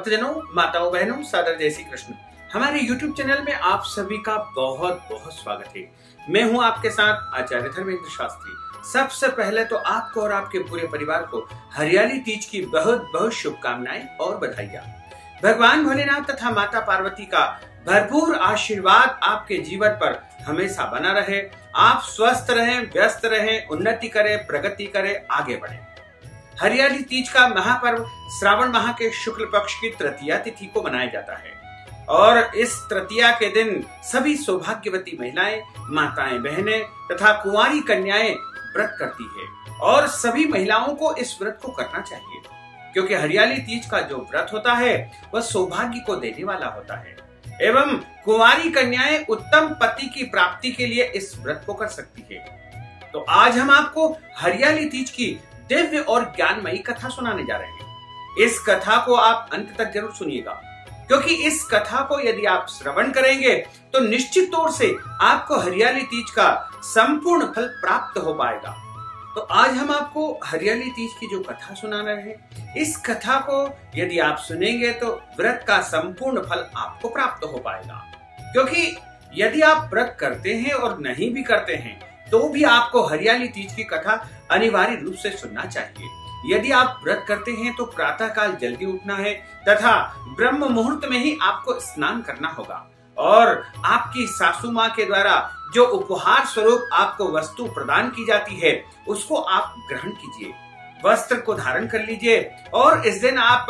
भक्तजनों, माताओं, बहनों, सादर जय श्री कृष्ण। हमारे YouTube चैनल में आप सभी का बहुत बहुत स्वागत है। मैं हूं आपके साथ आचार्य धर्मेंद्र शास्त्री। सबसे पहले तो आपको और आपके पूरे परिवार को हरियाली तीज की बहुत बहुत शुभकामनाएं और बधाइयां। भगवान भोलेनाथ तथा माता पार्वती का भरपूर आशीर्वाद आपके जीवन पर हमेशा बना रहे। आप स्वस्थ रहें, व्यस्त रहें, उन्नति करें, प्रगति करें, आगे बढ़ें। हरियाली तीज का महापर्व श्रावण माह के शुक्ल पक्ष की तृतीया तिथि को मनाया जाता है और इस तृतीया के दिन सभी सौभाग्यवती महिलाएं, माताएं, बहनें तथा कुंवारी कन्याएं व्रत करती है और सभी महिलाओं को इस व्रत को करना चाहिए क्योंकि हरियाली तीज का जो व्रत होता है वह सौभाग्य को देने वाला होता है एवं कुंवारी कन्याएं उत्तम पति की प्राप्ति के लिए इस व्रत को कर सकती है। तो आज हम आपको हरियाली तीज की दिव्य और ज्ञानमयी कथा सुनाने जा रहे हैं। इस कथा को आप अंत तक जरूर सुनिएगा क्योंकि इस कथा को यदि आप श्रवण करेंगे तो निश्चित तौर से आपको हरियाली तीज का संपूर्ण फल प्राप्त हो पाएगा। तो आज हम आपको हरियाली तीज की जो कथा सुना रहे हैं, इस कथा को यदि आप सुनेंगे तो व्रत का संपूर्ण फल आपको प्राप्त हो पाएगा। क्योंकि यदि आप व्रत करते हैं और नहीं भी करते हैं तो भी आपको हरियाली तीज की कथा अनिवार्य रूप से सुनना चाहिए। यदि आप व्रत करते हैं तो प्रातः काल जल्दी उठना है तथा ब्रह्म मुहूर्त में ही आपको स्नान करना होगा और आपकी सासू माँ के द्वारा जो उपहार स्वरूप आपको वस्तु प्रदान की जाती है उसको आप ग्रहण कीजिए, वस्त्र को धारण कर लीजिए और इस दिन आप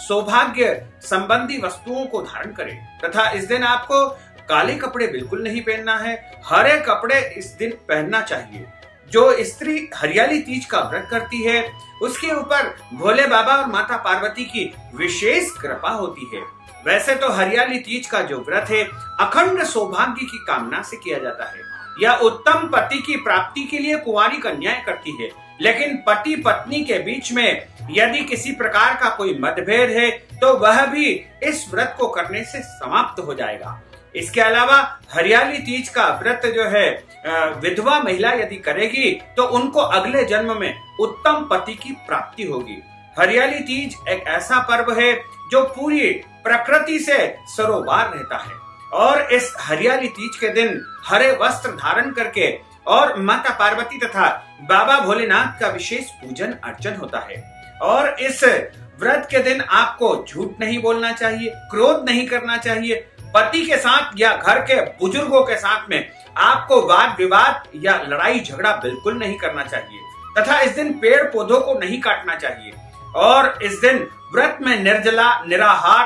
सौभाग्य संबंधी वस्तुओं को धारण करें तथा इस दिन आपको काले कपड़े बिल्कुल नहीं पहनना है, हरे कपड़े इस दिन पहनना चाहिए। जो स्त्री हरियाली तीज का व्रत करती है उसके ऊपर भोले बाबा और माता पार्वती की विशेष कृपा होती है। वैसे तो हरियाली तीज का जो व्रत है अखंड सौभाग्य की कामना से किया जाता है। यह उत्तम पति की प्राप्ति के लिए कुंवारी कन्याएं करती है, लेकिन पति पत्नी के बीच में यदि किसी प्रकार का कोई मतभेद है तो वह भी इस व्रत को करने से समाप्त हो जाएगा। इसके अलावा हरियाली तीज का व्रत जो है विधवा महिला यदि करेगी तो उनको अगले जन्म में उत्तम पति की प्राप्ति होगी। हरियाली तीज एक ऐसा पर्व है जो पूरी प्रकृति से सरोबार रहता है और इस हरियाली तीज के दिन हरे वस्त्र धारण करके और माता पार्वती तथा बाबा भोलेनाथ का विशेष पूजन अर्चन होता है। और इस व्रत के दिन आपको झूठ नहीं बोलना चाहिए, क्रोध नहीं करना चाहिए, पति के साथ या घर के बुजुर्गों के साथ में आपको वाद विवाद या लड़ाई झगड़ा बिल्कुल नहीं करना चाहिए तथा इस दिन पेड़ पौधों को नहीं काटना चाहिए। और इस दिन व्रत में निर्जला निराहार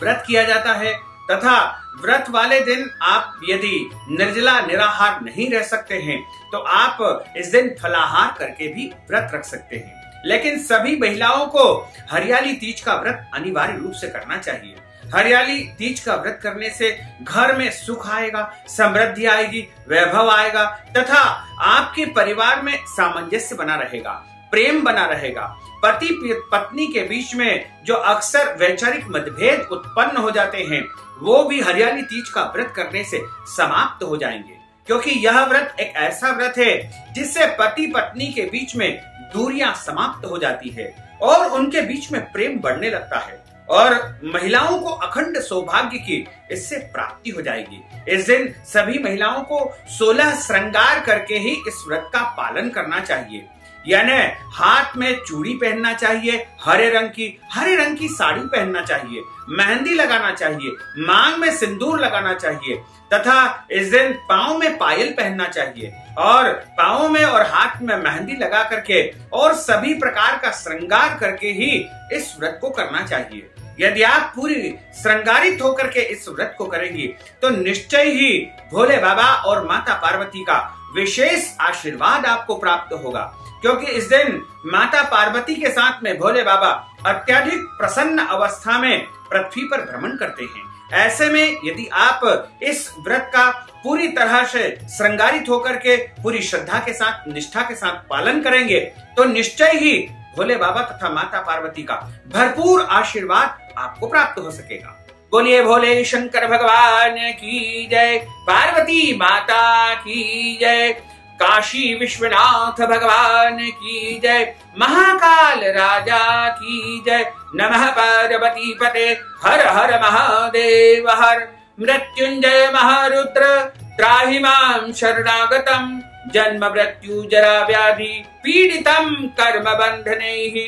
व्रत किया जाता है तथा व्रत वाले दिन आप यदि निर्जला निराहार नहीं रह सकते हैं तो आप इस दिन फलाहार करके भी व्रत रख सकते हैं। लेकिन सभी महिलाओं को हरियाली तीज का व्रत अनिवार्य रूप से करना चाहिए। हरियाली तीज का व्रत करने से घर में सुख आएगा, समृद्धि आएगी, वैभव आएगा तथा आपके परिवार में सामंजस्य बना रहेगा, प्रेम बना रहेगा। पति पत्नी के बीच में जो अक्सर वैचारिक मतभेद उत्पन्न हो जाते हैं वो भी हरियाली तीज का व्रत करने से समाप्त हो जाएंगे क्योंकि यह व्रत एक ऐसा व्रत है जिससे पति पत्नी के बीच में दूरियां समाप्त हो जाती है और उनके बीच में प्रेम बढ़ने लगता है और महिलाओं को अखंड सौभाग्य की इससे प्राप्ति हो जाएगी। इस दिन सभी महिलाओं को 16 श्रृंगार करके ही इस व्रत का पालन करना चाहिए। यानी हाथ में चूड़ी पहनना चाहिए, हरे रंग की साड़ी पहनना चाहिए, मेहंदी लगाना चाहिए, मांग में सिंदूर लगाना चाहिए तथा इस दिन पाँव में पायल पहनना चाहिए और पाँव में और हाथ में मेहंदी लगा करके और सभी प्रकार का श्रृंगार करके ही इस व्रत को करना चाहिए। यदि आप पूरी श्रृंगारित होकर के इस व्रत को करेंगी तो निश्चय ही भोले बाबा और माता पार्वती का विशेष आशीर्वाद आपको प्राप्त होगा क्योंकि इस दिन माता पार्वती के साथ में भोले बाबा अत्यधिक प्रसन्न अवस्था में पृथ्वी पर भ्रमण करते हैं। ऐसे में यदि आप इस व्रत का पूरी तरह से श्रृंगारित होकर के पूरी श्रद्धा के साथ, निष्ठा के साथ पालन करेंगे तो निश्चय ही भोले बाबा तथा माता पार्वती का भरपूर आशीर्वाद आपको प्राप्त हो सकेगा। बोलिए भोले शंकर भगवान की जय, पार्वती माता की जय, काशी विश्वनाथ भगवान की जय, महाकाल राजा की जय। नमः पार्वती पते हर हर महादेव हर। मृत्युंजय महारुद्र त्राहि मां शरणागतम्, जन्म मृत्यु जरा व्याधि पीडितम् कर्म बन्धनैः।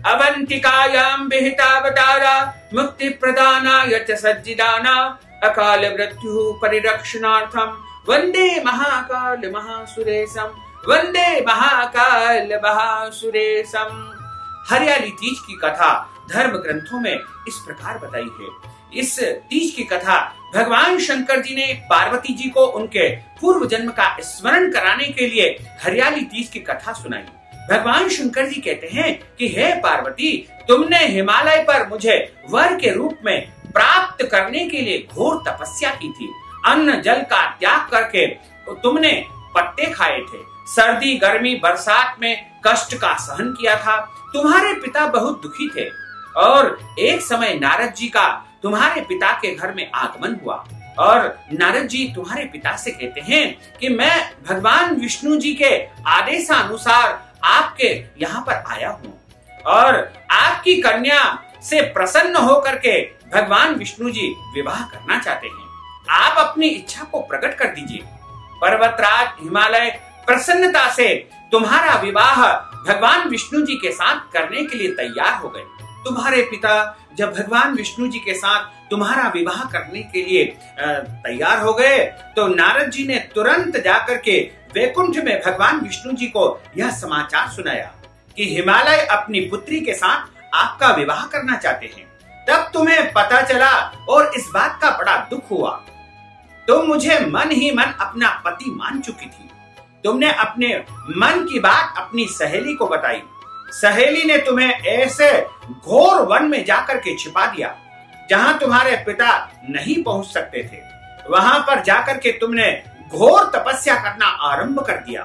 अवंतिकायां विहितावतारा मुक्ति प्रदानाय च सज्जिदाना, अकाल मृत्यु परिरक्षणार्थम वंदे महाकाल महासुरेशम, वंदे महाकाल महासुरेशम। हरियाली तीज की कथा धर्म ग्रंथों में इस प्रकार बताई है। इस तीज की कथा भगवान शंकर जी ने पार्वती जी को उनके पूर्व जन्म का स्मरण कराने के लिए हरियाली तीज की कथा सुनाई। भगवान शंकर जी कहते हैं कि हे पार्वती, तुमने हिमालय पर मुझे वर के रूप में प्राप्त करने के लिए घोर तपस्या की थी। अन्न जल का त्याग करके तुमने पत्ते खाए थे, सर्दी गर्मी बरसात में कष्ट का सहन किया था। तुम्हारे पिता बहुत दुखी थे और एक समय नारद जी का तुम्हारे पिता के घर में आगमन हुआ और नारद जी तुम्हारे पिता से कहते हैं कि मैं भगवान विष्णु जी के आदेशानुसार आपके यहाँ पर आया हूँ और आपकी कन्या से प्रसन्न होकर के भगवान विष्णु जी विवाह करना चाहते हैं। आप अपनी इच्छा को प्रकट कर दीजिए। पर्वतराज हिमालय प्रसन्नता से तुम्हारा विवाह भगवान विष्णु जी के साथ करने के लिए तैयार हो गए। तुम्हारे पिता जब भगवान विष्णु जी के साथ तुम्हारा विवाह करने के लिए तैयार हो गए तो नारद जी ने तुरंत जाकर के वैकुंठ में भगवान विष्णु जी को यह समाचार सुनाया कि हिमालय अपनी पुत्री के साथ आपका विवाह करना चाहते हैं। तब तुम्हें पता चला और इस बात का बड़ा दुख हुआ। तुम मुझे मन ही मन अपना पति मान चुकी थी। तुमने अपने मन की बात अपनी सहेली को बताई। सहेली ने तुम्हें ऐसे घोर वन में जाकर के छिपा दिया जहां तुम्हारे पिता नहीं पहुंच सकते थे। वहां पर जाकर के तुमने घोर तपस्या करना आरंभ कर दिया।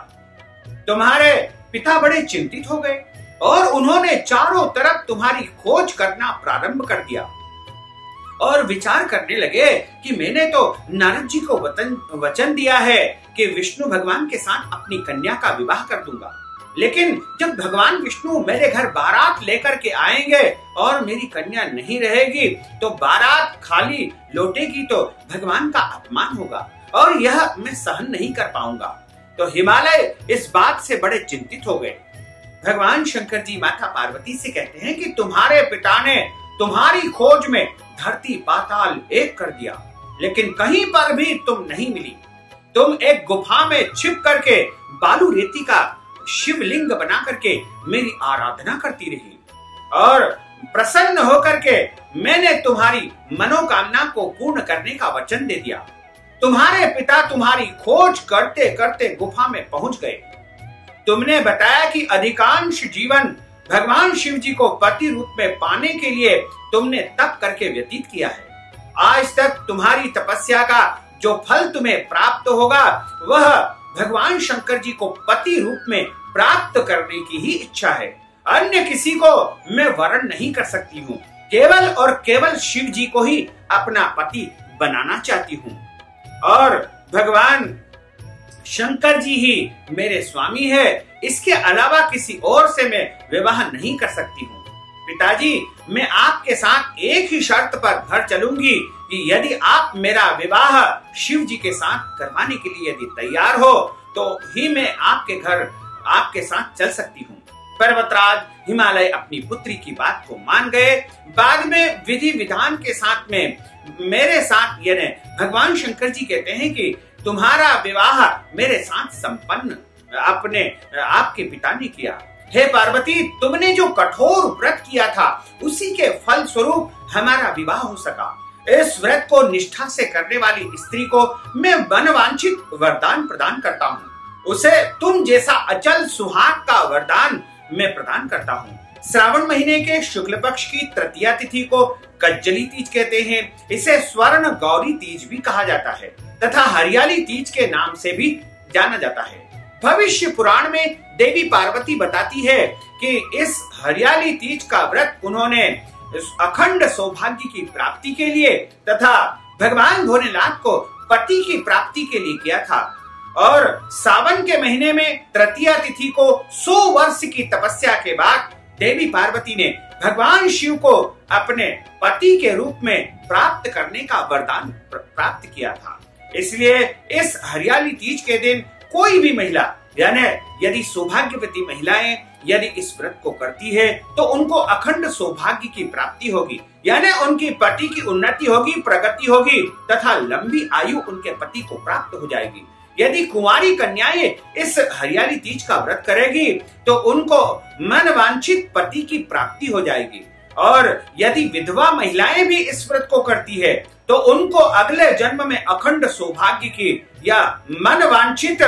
तुम्हारे पिता बड़े चिंतित हो गए और उन्होंने चारों तरफ तुम्हारी खोज करना प्रारंभ कर दिया और विचार करने लगे कि मैंने तो नारद जी को वचन दिया है कि विष्णु भगवान के साथ अपनी कन्या का विवाह कर दूंगा, लेकिन जब भगवान विष्णु मेरे घर बारात लेकर के आएंगे और मेरी कन्या नहीं रहेगी तो बारात खाली लौटेगी तो भगवान का अपमान होगा और यह मैं सहन नहीं कर पाऊंगा। तो हिमालय इस बात से बड़े चिंतित हो गए। भगवान शंकर जी माता पार्वती से कहते हैं कि तुम्हारे पिता ने तुम्हारी खोज में धरती पाताल एक कर दिया, लेकिन कहीं पर भी तुम नहीं मिली। तुम एक गुफा में छिप करके बालू रेती का शिवलिंग बना करके मेरी आराधना करती रही और प्रसन्न होकर के मैंने तुम्हारी मनोकामना को पूर्ण करने का वचन दे दिया। तुम्हारे पिता तुम्हारी खोज करते करते गुफा में पहुंच गए। तुमने बताया कि अधिकांश जीवन भगवान शिव जी को पति रूप में पाने के लिए तुमने तप करके व्यतीत किया है। आज तक तुम्हारी तपस्या का जो फल तुम्हें प्राप्त होगा वह भगवान शंकर जी को पति रूप में प्राप्त करने की ही इच्छा है। अन्य किसी को मैं वरण नहीं कर सकती हूँ, केवल और केवल शिव जी को ही अपना पति बनाना चाहती हूँ और भगवान शंकर जी ही मेरे स्वामी है। इसके अलावा किसी और से मैं विवाह नहीं कर सकती हूँ। पिताजी, मैं आपके साथ एक ही शर्त पर घर चलूंगी कि यदि आप मेरा विवाह शिव जी के साथ करवाने के लिए यदि तैयार हो तो ही मैं आपके घर आपके साथ चल सकती हूँ। पर्वतराज हिमालय अपनी पुत्री की बात को मान गए। बाद में विधि विधान के साथ में मेरे साथ यानी भगवान शंकर जी कहते हैं कि तुम्हारा विवाह मेरे साथ संपन्न अपने आपके पिता ने किया। हे पार्वती, तुमने जो कठोर व्रत किया था उसी के फल स्वरूप हमारा विवाह हो सका। इस व्रत को निष्ठा से करने वाली स्त्री को मैं मनवांछित वरदान प्रदान करता हूँ। उसे तुम जैसा अचल सुहाग का वरदान मैं प्रदान करता हूँ। श्रावण महीने के शुक्ल पक्ष की तृतीया तिथि को कज्जली तीज कहते हैं। इसे स्वर्ण गौरी तीज भी कहा जाता है तथा हरियाली तीज के नाम से भी जाना जाता है। भविष्य पुराण में देवी पार्वती बताती है कि इस हरियाली तीज का व्रत उन्होंने अखंड सौभाग्य की प्राप्ति के लिए तथा भगवान भोलेनाथ को पति की प्राप्ति के लिए किया था। और सावन के महीने में तृतीया तिथि को 100 वर्ष की तपस्या के बाद देवी पार्वती ने भगवान शिव को अपने पति के रूप में प्राप्त करने का वरदान प्राप्त किया था। इसलिए इस हरियाली तीज के दिन कोई भी महिला यानी यदि सौभाग्यवती महिलाएं यदि इस व्रत को करती है तो उनको अखंड सौभाग्य की प्राप्ति होगी, यानी उनकी पति की उन्नति होगी, प्रगति होगी तथा लंबी आयु उनके पति को प्राप्त हो जाएगी। यदि कुंवारी कन्याएं इस हरियाली तीज का व्रत करेगी तो उनको मनवांछित पति की प्राप्ति हो जाएगी, और यदि विधवा महिलाएं भी इस व्रत को करती है तो उनको अगले जन्म में अखंड सौभाग्य की या मनवांछित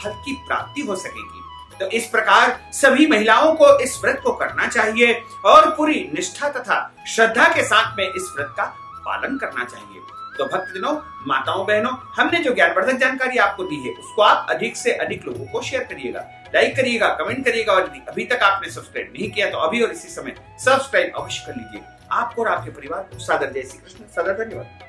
फल की प्राप्ति हो सकेगी। तो इस प्रकार सभी महिलाओं को इस व्रत को करना चाहिए और पूरी निष्ठा तथा श्रद्धा के साथ में इस व्रत का पालन करना चाहिए। तो भक्तजनों, माताओं, बहनों, हमने जो ज्ञानवर्धक जानकारी आपको दी है उसको आप अधिक से अधिक लोगों को शेयर करिएगा, लाइक करिएगा, कमेंट करिएगा, और यदि अभी तक आपने सब्सक्राइब नहीं किया तो अभी और इसी समय सब्सक्राइब अवश्य कर लीजिए। आपको और आपके परिवार को सादर जय श्री कृष्ण। सादर धन्यवाद।